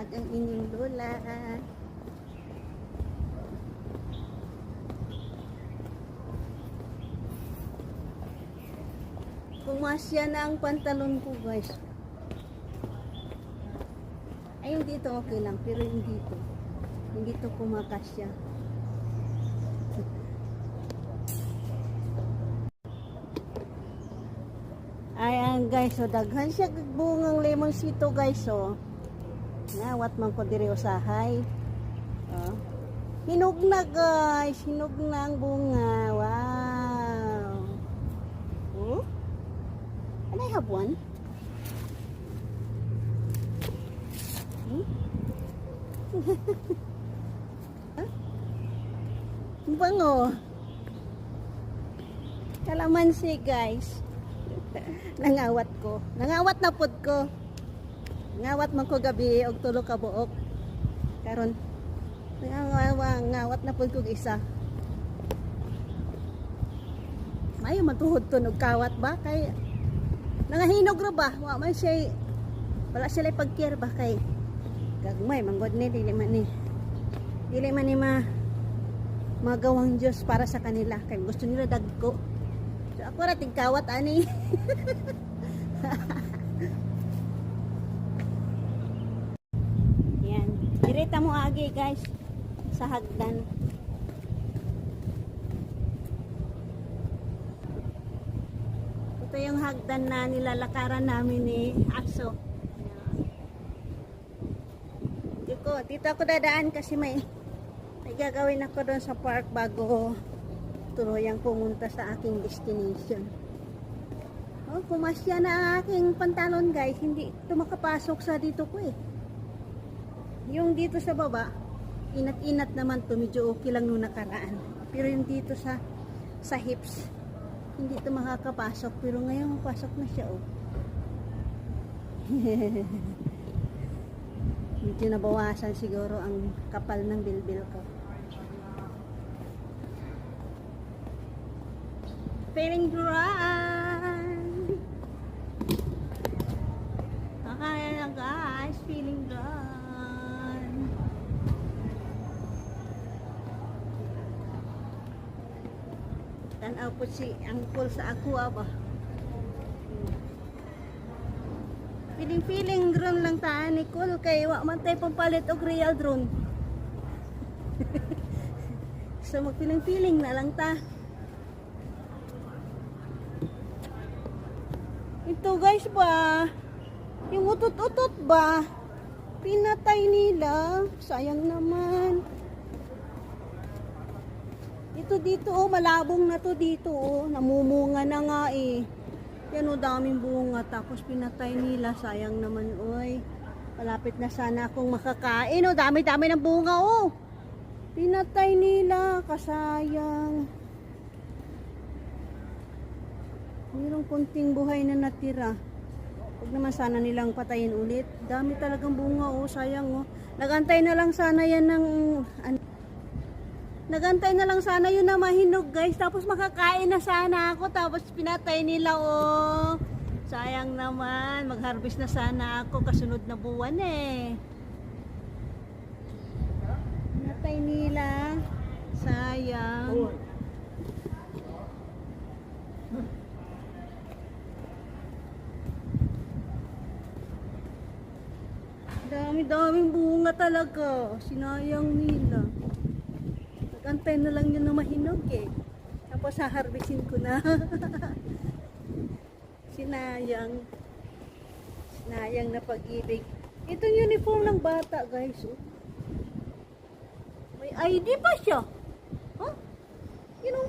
Tawag ang inyong lola. Pumasya na ang pantalon ko, guys. Ay, hindi ito okay lang, pero hindi ito. Hindi ito kumakasya. Ayan, guys, so daghan siya bungang lemonsito, guys, so. Nawat man ko diri usahay. Hinog na, guys. Hinog na ang bunga. Wow. Oh? Can I have one? Bango. Kalamansi, guys. Nangawat ko. Nangawat na pud ko. Ngawat man ko gabi og tulo ka buok. Karon ngawat na pud ko isa. Mayo matuhod to og kawat ba kay nangahinog ra ba? Wa man siya wala sila pagkir ba kay gagmay manggod ni dili man ni magawang Diyos para sa kanila kay gusto nila dagko. So ako ra tigkawat ani. Yan, direta mo agi, guys, sa hagdan. Ito yung hagdan na nilalakaran namin ni Aso. Dito ako dadaan kasi may gagawin ako doon sa park bago tuluyang pumunta sa aking destination. Oh, pumasya na ang aking pantalon, guys. Hindi ito makapasok sa dito ko eh. Yung dito sa baba, inat-inat naman to, medyo okay lang nung nakaraan. Pero yung dito sa hips, hindi ito makakapasok. Pero ngayon pasok na siya, oh. Medyo nabawasan siguro ang kapal ng bilbil ko. Feeling grand. Okay na, guys, feeling grand. Tanaw po si Angkol sa ako ba. Feeling drone lang ta ni Kul kay wa man tay pampalit og real drone. So magpiling na lang ta. Ito, guys, ba yung utot-utot ba pinatay nila, sayang naman. Ito dito, oh, malabong na to dito, oh, namumunga na nga eh. Yan, oh, daming bunga, tapos pinatay nila, sayang naman, oy. Malapit na sana akong makakain, oh, dami-dami ng bunga, oh. Pinatay nila, kasayang. Mayroong konting buhay na natira. Huwag naman sana nilang patayin ulit. Dami talagang bunga, oh, sayang, oh. Nagantay na lang sana yan ng nagantay na lang sana yun na mahinog, guys. Tapos makakain na sana ako. Tapos pinatay nila, oh. Sayang naman. Mag-harvest na sana ako kasunod na buwan eh. Pinatay nila. Sayang. Dami-daming bunga talaga. Sinayang nila. Antay na lang yun na mahinog eh. Tapos haharbisin ko na. Sinayang. Sinayang na pag-ibig. Ito yung uniform ng bata, guys. Oh. May ID pa siya. Huh? You know,